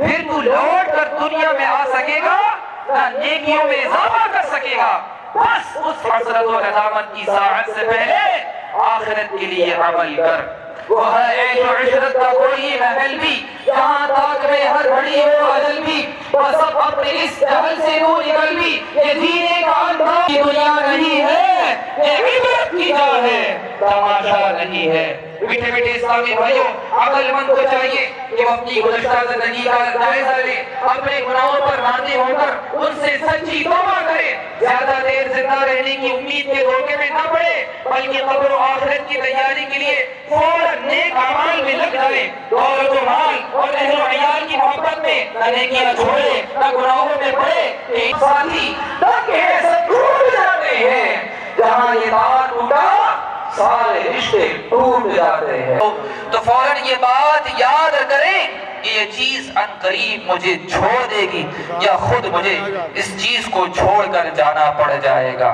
پھر تو لوٹ کر دنیا میں آ سکے گا نہ نیکیوں میں اضافہ کر سکے گا. بس اس حسرت و ندامت کی ساعت سے پہلے آخرت کے لیے عمل کر. وہ ہے عیش و عشرت کا کوئی محل بھی جہاں تاک میں ہر گھڑی ہو اجل بھی. بس اب اپنے اس جہل سے تو نکل بھی. یہ جینے کا انداز کی دنیا نہیں ہے, یہ عبرت کی جا ہے, تماشا نہیں ہے. میٹھے میٹھے اسلامی بھائیوں, عقل مند کو چاہیے کہ وہ اپنی گزشتہ زندگی کا جائزہ لے, اپنے گناہوں پر راضی ہو کر ان سے سچی توبہ کرے, زیادہ دیر زندہ رہنے کی امید کے دھوکے میں نہ پڑے, بلکہ قبر و آخرت کی تیاری کے لیے فوراً نیک اعمال میں لگ جائے. دولت و مال اور اہل و عیال کی محبت میں نہ نیکیاں چھوڑے نہ گناہوں میں پڑے. ایک ساتھی تاکہ ایسے ٹوٹ جاتے ہیں جہاں یہ تار ٹوٹا سارے رشتے ٹوٹ جاتے ہیں. تو فوراً یہ بات یاد کریں کہ یہ چیز ان قریب مجھے چھوڑ دے گی یا خود مجھے اس چیز کو چھوڑ کر جانا پڑ جائے گا.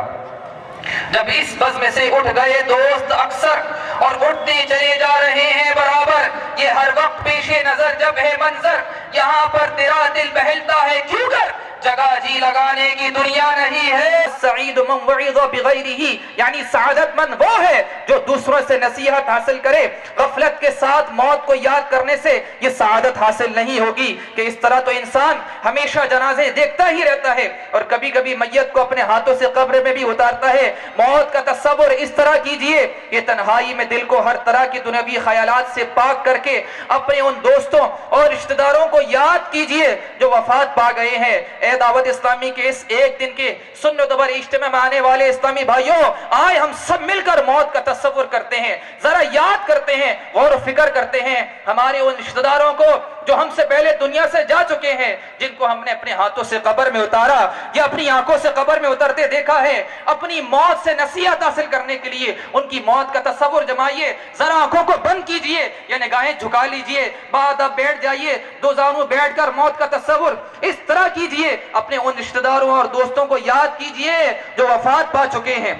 جب اس بزم سے اٹھ گئے دوست اکثر اور اٹھتے چلے جا رہے ہیں برابر, یہ ہر وقت پیش نظر جب ہے منظر, یہاں پر تیرا دل بہلتا ہے کیوں کر, جگہ جی لگانے کی دنیا نہیں ہے. سعید من وعظ بغیرہ, یعنی سعادت مند وہ ہے جو دوسروں سے نصیحت حاصل کرے. غفلت کے ساتھ موت کو یاد کرنے سے یہ سعادت حاصل نہیں ہوگی کہ اس طرح تو انسان ہمیشہ جنازے دیکھتا ہی رہتا ہے اور کبھی کبھی میت کو اپنے ہاتھوں سے قبر میں بھی اتارتا ہے. موت کا تصور اس طرح کیجئے کہ تنہائی میں دل کو ہر طرح کی دنیاوی خیالات سے پاک کر کے اپنے ان دوستوں اور رشتہ داروں کو یاد کیجئے جو وفات پا گئے ہیں. اے دعوت اسلامی کے اس ایک دن کے سنت پر اجتماع میں آنے والے اسلامی بھائیوں, آئے ہم سب مل کر موت کا تصور کرتے ہیں, ذرا یاد کرتے ہیں, غور و فکر کرتے ہیں ہمارے ان رشتہ داروں کو جو ہم سے پہلے دنیا سے جا چکے ہیں, جن کو ہم نے اپنے ہاتھوں سے قبر میں اتارا یا اپنی آنکھوں سے قبر میں اترتے دیکھا ہے. اپنی موت سے نصیحت حاصل کرنے کے لیے ان کی موت کا تصور جمائیے, ذرا آنکھوں کو بند کیجئے یا نگاہیں جھکا لیجئے, بعد اب بیٹھ جائیے, دو زانوں بیٹھ کر موت کا تصور اس طرح کیجئے, اپنے ان رشتہ داروں اور دوستوں کو یاد کیجئے جو وفات پا چکے ہیں.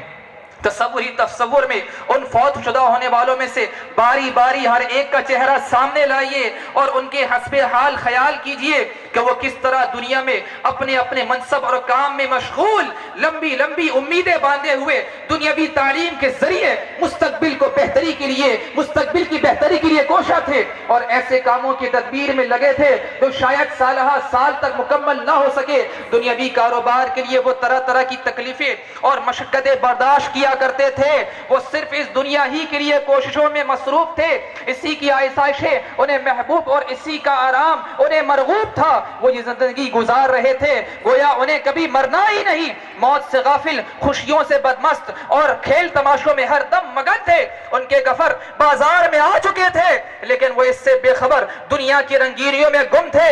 تصور میں ان فوت شدہ ہونے والوں میں سے باری باری ہر ایک کا چہرہ سامنے لائیے اور ان کے حسب حال خیال کیجئے کہ وہ کس طرح دنیا میں اپنے اپنے منصب اور کام میں مشغول, لمبی لمبی امیدیں باندھے ہوئے دنیاوی تعلیم کے ذریعے مستقبل کو بہتری کے لیے, مستقبل کی بہتری کے لیے کوشاں تھے اور ایسے کاموں کی تدبیر میں لگے تھے جو شاید سالہ سال تک مکمل نہ ہو سکے. دنیاوی کاروبار کے لیے وہ طرح طرح کی تکلیفیں اور مشقتیں برداشت کیا کرتے تھے, وہ صرف اس دنیا ہی کے لیے کوششوں میں مصروف تھے, اسی کی آسائشیں انہیں محبوب اور اسی کا آرام انہیں مرغوب تھا. وہ یہ زندگی گزار رہے تھے گویا انہیں کبھی مرنا ہی نہیں, موت سے غافل, خوشیوں سے بدمست اور کھیل تماشوں میں ہر دم مگن تھے. ان کے گفر بازار میں آ چکے تھے لیکن وہ اس سے بے خبر دنیا کی رنگینیوں میں گم تھے.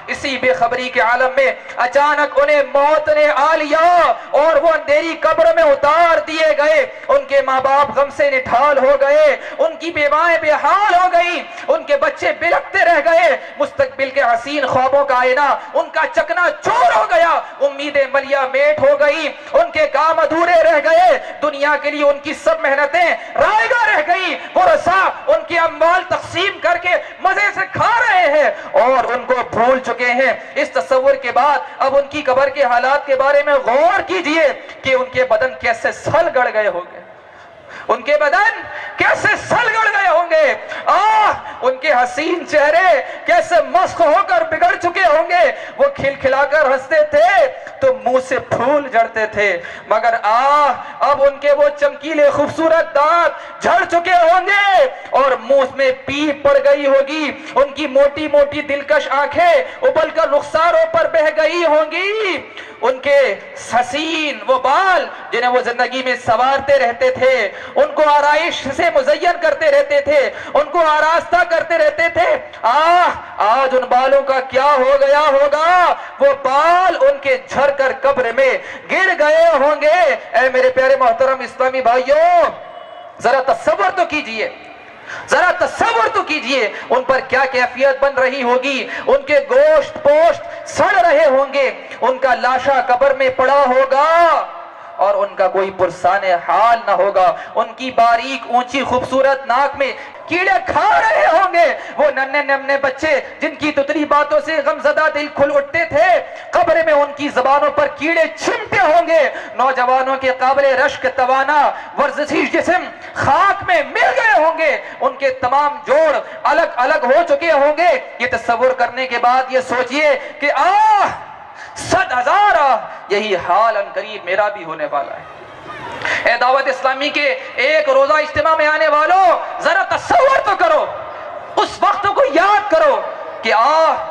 اسی بے خبری کے عالم میں اچانک انہیں موت نے آ لیا اور وہ اندھیری قبر میں اتار دیے گئے. ان کے ماں باپ غم سے نٹھال ہو گئے, ان کی بیوائیں بے حال ہو گئیں, ان کے بچے بلکتے رہ گئے, مستقبل کے حسین خوابوں کا آئینہ ان کا چکنا چور ہو گیا, امیدیں ملیا میٹ ہو گئی, ان کے کام ادھورے رہ گئے, دنیا کے لیے ان کی سب محنتیں رائگاں رہ گئی. ورثہ ان کے اموال تقسیم کر کے مزے سے کھا رہے ہیں اور ان کو بھول چکے ہیں. اس تصور کے بعد اب ان کی قبر کے حالات کے بارے میں غور کیجئے کہ ان کے بدن کیسے سل گڑ گئے ہوں گے, ان کے بدن کیسے سل گڑ گئے ہوں گے, ان کے حسین چہرے کیسے مسخ ہو کر بگڑ چکے ہوں گے. وہ کھل کھلا کر ہنستے تھے تو منہ سے پھول جھڑتے تھے, مگر اب ان کے وہ چمکیلے خوبصورت دانت جھڑ چکے ہوں گے اور منہ میں پیپ پڑ گئی ہوگی. ان کی موٹی موٹی دلکش آنکھیں ابل کر رخساروں پر بہہ گئی ہوں گی. ان کے حسین وہ بال جنہیں وہ زندگی میں سوارتے رہتے تھے, ان کو آرائش سے مزین کرتے رہتے تھے, ان کو آراستہ کرتے رہتے تھے, آج ان بالوں کا کیا ہو گیا ہوگا. وہ بال ان کے جھڑ کر قبر میں گر گئے ہوں گے. اے میرے پیارے محترم اسلامی بھائیوں, ذرا تصور تو کیجئے, ذرا تصور تو کیجئے ان پر کیا کیفیت بن رہی ہوگی. ان کے گوشت پوشت سڑ رہے ہوں گے, ان کا لاشا قبر میں پڑا ہوگا اور ان کا کوئی پرسان حال نہ ہوگا. ان کی باریک اونچی خوبصورت ناک میں کیڑے کھا رہے ہوں گے. وہ ننھے نمنے بچے جن کی تتری باتوں سے غمزدہ دل کھل اٹھتے تھے, قبر میں ان کی زبانوں پر کیڑے چمٹے ہوں گے. نوجوانوں کے قابل رشک توانا ورزشی جسم خاک میں مل گئے ہوں گے. ان کے تمام جوڑ الگ الگ ہو چکے ہوں گے. یہ تصور کرنے کے بعد یہ سوچئے کہ 100,000 یہی حال ان قریب میرا بھی ہونے والا ہے. اے دعوت اسلامی کے ایک روزہ اجتماع میں آنے والوں, ذرا تصور تو کرو, اس وقت کو یاد کرو کہ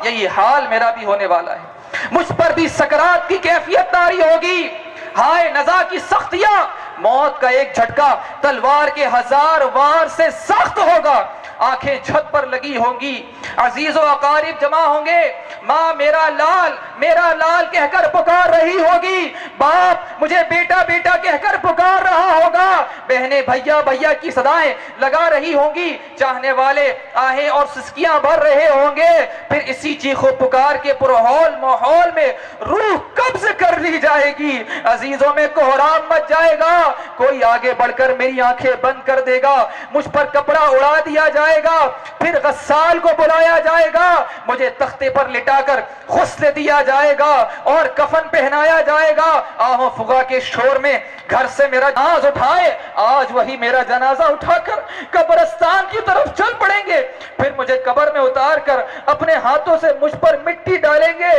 یہی حال میرا بھی ہونے والا ہے. مجھ پر بھی سکرات کی کیفیت طاری ہوگی. ہائے نزا کی سختیاں, موت کا ایک جھٹکا تلوار کے 1000 وار سے سخت ہوگا. آنکھیں چھت پر لگی ہوں گی, عزیز و اقارب جمع ہوں گے. ماں میرا لال کہہ کر پکار رہی ہوگی. باپ مجھے بیٹا بیٹا کہہ کر پکار رہا ہوگا. بہنیں بھیا بھیا کی صدائیں لگا رہی ہوں گی. چاہنے والے آہیں اور سسکیاں بھر رہے ہوں گے. پھر اسی چیخ و پکار کے پرہول ماحول میں روح قبض کر لی جائے گی. عزیزوں میں کوہرام مچ جائے گا. کوئی آگے بڑھ کر میری آنکھیں بند کر دے گا. مجھ پر کپڑا اڑا دیا جائے گا. پھر غسال کو بلایا جائے گا. مجھے تختے پر لٹا کر غسل دیا جائے گا اور کفن پہنایا جائے گا. آہو فغا کے شور میں گھر سے میرا ناز اٹھائے, آج وہی میرا جنازہ اٹھا کر قبرستان کی طرف چل پڑیں گے. پھر مجھے قبر میں اتار کر اپنے ہاتھوں سے مجھ پر مٹی ڈالیں گے.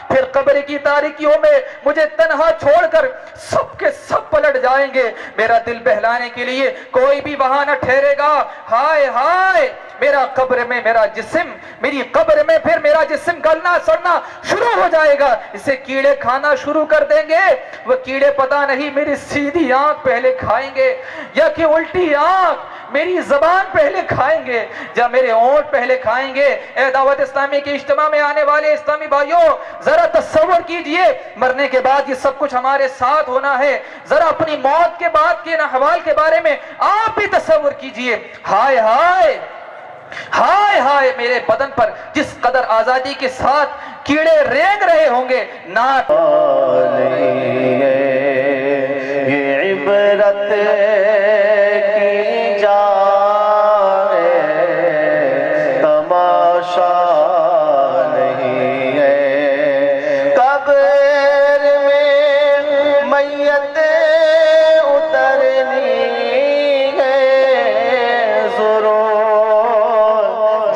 پھر قبر کی تاریکیوں میں مجھے تنہا چھوڑ کر سب کے سب پلٹ جائیں گے. میرا دل بہلانے کے لیے کوئی بھی وہاں نہ ٹھہرے گا. ہائے ہائے میرا قبر میں میرا جسم, میری قبر میں پھر میرا جسم گلنا سڑنا شروع ہو جائے گا. اسے کیڑے کھانا شروع کر دیں گے. وہ کیڑے پتہ نہیں میری سیدھی آنکھ پہلے کھائیں گے یا کہ الٹی آنکھ میری زبان پہلے کھائیں گے یا میرے ہونٹ پہلے کھائیں گے. اے دعوت اسلامی کے اجتماع میں آنے والے اسلامی بھائیوں, ذرا تصور کیجئے مرنے کے بعد یہ سب کچھ ہمارے ساتھ ہونا ہے. ذرا اپنی موت کے بعد کے احوال کے بارے میں آپ بھی تصور کیجئے. ہائے ہائے ہائے ہائے میرے بدن پر جس قدر آزادی کے ساتھ کیڑے رینگ رہے ہوں گے. یہ عبرت کی جا تماشا نہیں ہے. قبر میں میت اترنی ہے, ضرور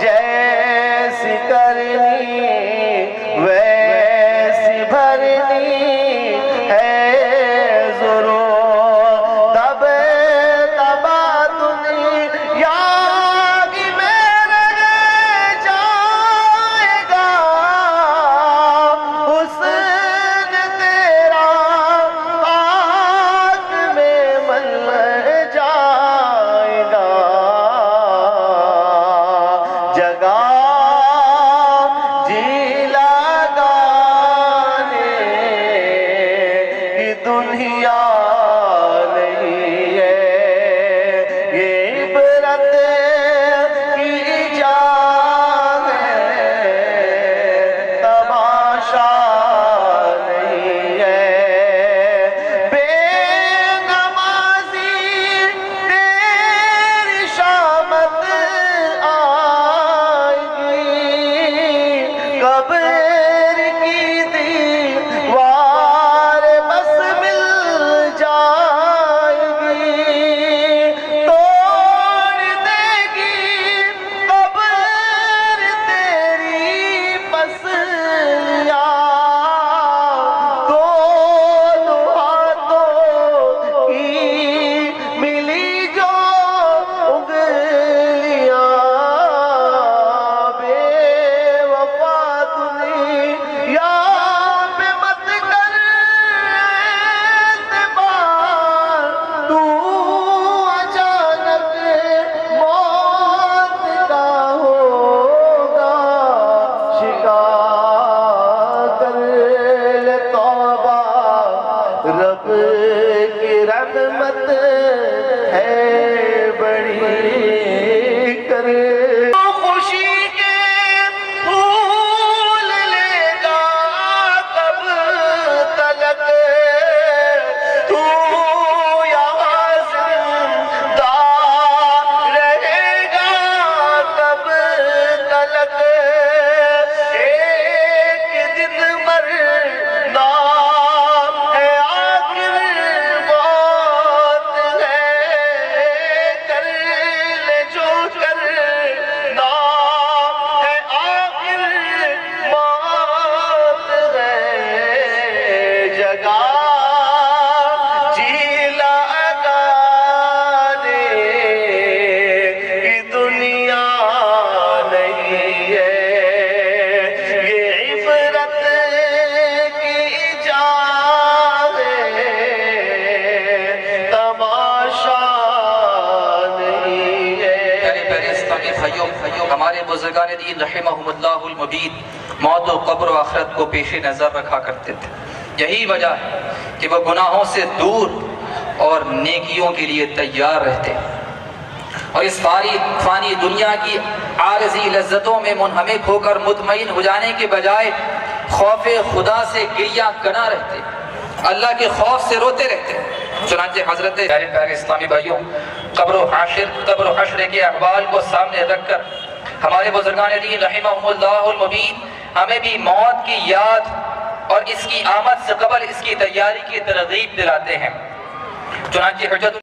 جیسی کرنی ویسی بھرنی ہے. بھائیوں، ہمارے بزرگان دین رحمہم اللہ المبین موت و قبر و آخرت کو پیش نظر رکھا کرتے تھے۔ یہی وجہ ہے کہ وہ گناہوں سے دور اور نیکیوں کے لیے تیار رہتے ہیں، اور اس فانی دنیا کی عارضی لذتوں میں منہمک ہو کر مطمئن ہو جانے کے بجائے خوف خدا سے گریہ کنا رہتے، اللہ کے خوف سے روتے رہتے۔ چنانچہ حضرت پیارے اسلامی بھائیوں، قبر و حشر کے احوال کو سامنے رکھ کر ہمارے بزرگان دین رحمہم اللہ المبین ہمیں بھی موت کی یاد اور اس کی آمد سے قبل اس کی تیاری کی ترغیب دلاتے ہیں۔ چنانچہ حجت